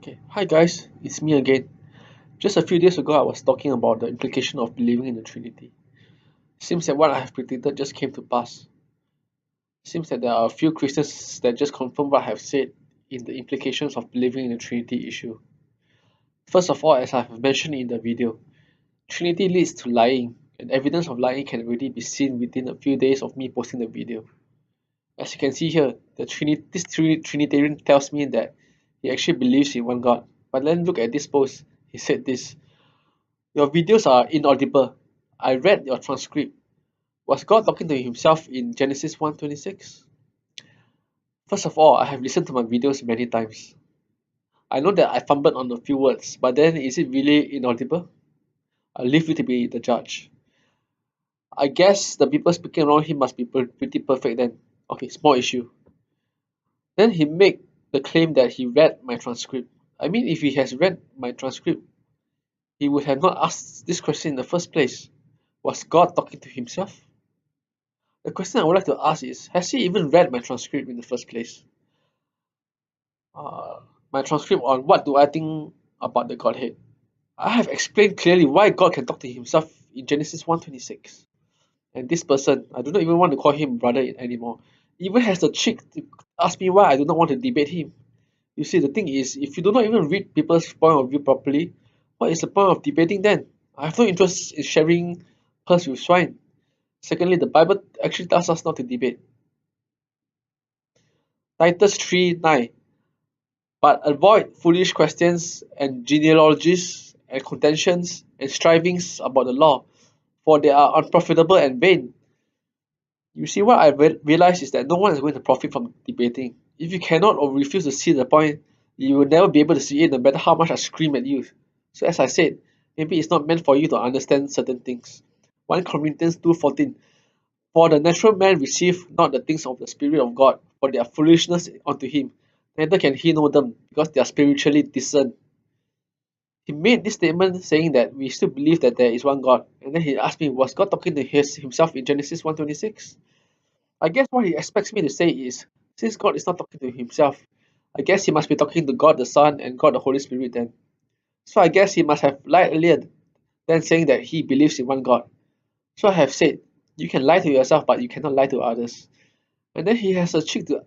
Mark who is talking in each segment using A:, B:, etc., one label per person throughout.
A: Okay, hi guys, it's me again. Just a few days ago, I was talking about the implication of believing in the Trinity. Seems that what I have predicted just came to pass. Seems that there are a few Christians that just confirm what I have said in the implications of believing in the Trinity issue. First of all, as I have mentioned in the video, Trinity leads to lying, and evidence of lying can already be seen within a few days of me posting the video. As you can see here, this Trinitarian tells me that he actually believes in one God. But then look at this post. He said this. Your videos are inaudible. I read your transcript. Was God talking to himself in Genesis 1:26? First of all, I have listened to my videos many times. I know that I fumbled on a few words, but then is it really inaudible? I'll leave you to be the judge. I guess the people speaking around him must be pretty perfect then. Okay, small issue. Then he made the claim that he read my transcript. I mean, if he has read my transcript, he would have not asked this question in the first place. Was God talking to himself? The question I would like to ask is, has he even read my transcript in the first place? Uh, my transcript on what do I think about the Godhead. I have explained clearly why God can talk to himself in Genesis 1:26. And this person, I do not even want to call him brother anymore, even has the cheek to ask me why I do not want to debate him. You see, the thing is, if you do not even read people's point of view properly, what is the point of debating then? I have no interest in sharing pearls with swine. Secondly, the Bible actually tells us not to debate. Titus 3:9. But avoid foolish questions and genealogies and contentions and strivings about the law, for they are unprofitable and vain. You see, what I realized is that no one is going to profit from debating. If you cannot or refuse to see the point, you will never be able to see it no matter how much I scream at you. So as I said, maybe it's not meant for you to understand certain things. 1 Corinthians 2:14. For the natural man receiveth not the things of the Spirit of God, for they are foolishness unto him, neither can he know them, because they are spiritually discerned. He made this statement saying that we still believe that there is one God. And then he asked me, was God talking to himself in Genesis 1:26? I guess what he expects me to say is, since God is not talking to himself, I guess he must be talking to God the Son and God the Holy Spirit then. So I guess he must have lied earlier than saying that he believes in one God. So I have said, you can lie to yourself, but you cannot lie to others. And then he has a cheek to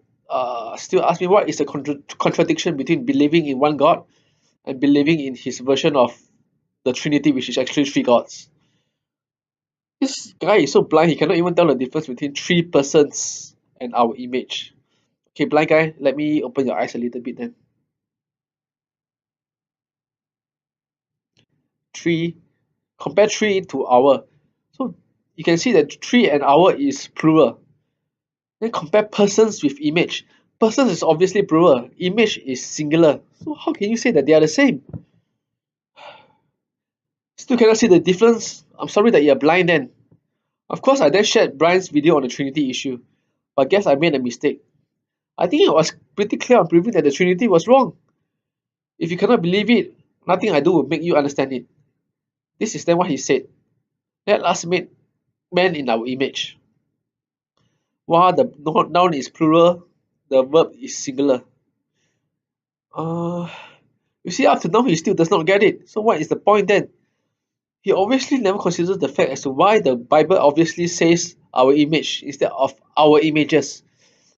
A: still ask me what is the contradiction between believing in one God and believing in his version of the Trinity, which is actually three gods. This guy is so blind, he cannot even tell the difference between three persons and our image. Okay, blind guy, let me open your eyes a little bit then. Three, compare three to our. So you can see that three and our is plural. Then compare persons with image. Persons is obviously plural, image is singular. So how can you say that they are the same? Still cannot see the difference? I'm sorry that you're blind then. Of course, I then shared Brian's video on the Trinity issue, but guess I made a mistake. I think it was pretty clear on proving that the Trinity was wrong. If you cannot believe it, nothing I do will make you understand it. This is then what he said. Let us make man in our image. While the noun is plural, the verb is singular. Uh, you see, up to now he still does not get it. So what is the point then? He obviously never considers the fact as to why the Bible obviously says our image instead of our images.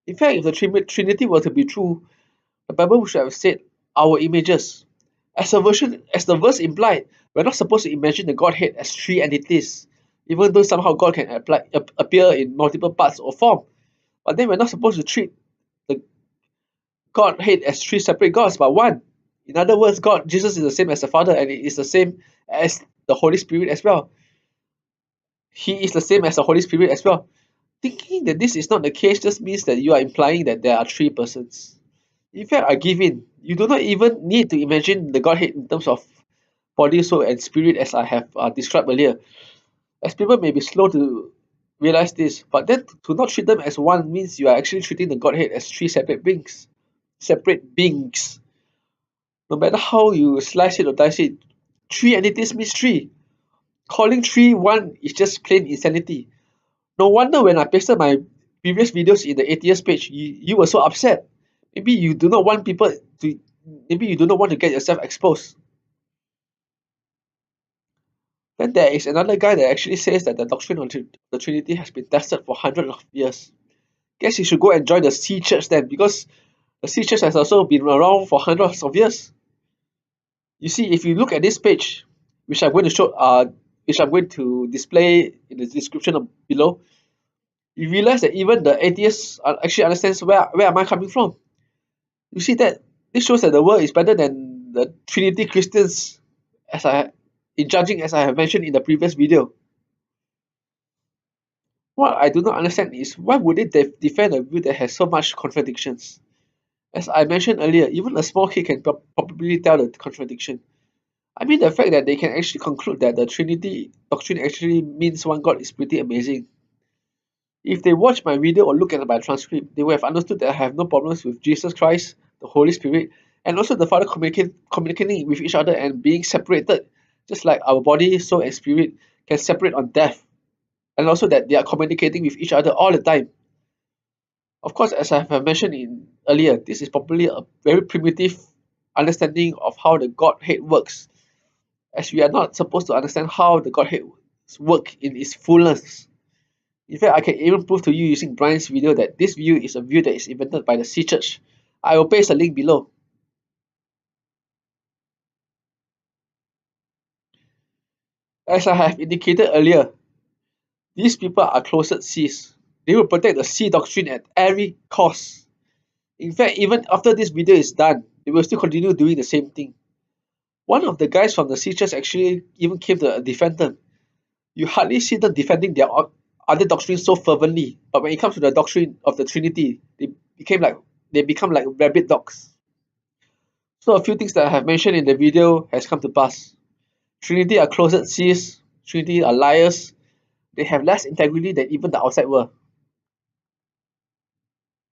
A: In fact, if the Trinity were to be true, the Bible should have said our images. As the verse implied, we're not supposed to imagine the Godhead as three entities, even though somehow God can appear in multiple parts or form. But then we're not supposed to treat the Godhead as three separate gods, but one. In other words, God, Jesus is the same as the Father, and it is the same as the Holy Spirit as well. He is the same as the Holy Spirit as well. Thinking that this is not the case just means that you are implying that there are three persons. In fact, I give in. You do not even need to imagine the Godhead in terms of body, soul, and spirit as I have described earlier. As people may be slow to realize this, but then to not treat them as one means you are actually treating the Godhead as three separate beings. Separate beings. No matter how you slice it or dice it, three entities means three. Calling three one is just plain insanity. No wonder when I pasted my previous videos in the atheist page, you were so upset. Maybe you do not want people to maybe you do not want to get yourself exposed. Then there is another guy that actually says that the doctrine of the Trinity has been tested for hundreds of years. Guess you should go and join the C Church then, because the C Church has also been around for hundreds of years. You see, if you look at this page, which I'm going to show, which I'm going to display in the description below, you realize that even the atheists actually understands where am I coming from. You see that this shows that the world is better than the Trinity Christians, as in judging as I have mentioned in the previous video. What I do not understand is why would they defend a view that has so much contradictions? As I mentioned earlier, even a small kid can probably tell the contradiction. I mean, the fact that they can actually conclude that the Trinity doctrine actually means one God is pretty amazing. If they watch my video or look at my transcript, they will have understood that I have no problems with Jesus Christ, the Holy Spirit, and also the Father communicating with each other and being separated, just like our body, soul, and spirit can separate on death, and also that they are communicating with each other all the time. Of course, as I have mentioned earlier, this is probably a very primitive understanding of how the Godhead works, as we are not supposed to understand how the Godhead work in its fullness. In fact, I can even prove to you using Brian's video that this view is a view that is invented by the C Church. I will paste a link below. As I have indicated earlier, these people are closet Cs. They will protect the C doctrine at every cost. In fact, even after this video is done, they will still continue doing the same thing. One of the guys from the C Church actually even came to defend them. You hardly see them defending their other doctrines so fervently, but when it comes to the doctrine of the Trinity, they become like rabid dogs. So a few things that I have mentioned in the video has come to pass. Trinity are closet Cs, Trinity are liars, they have less integrity than even the outside world.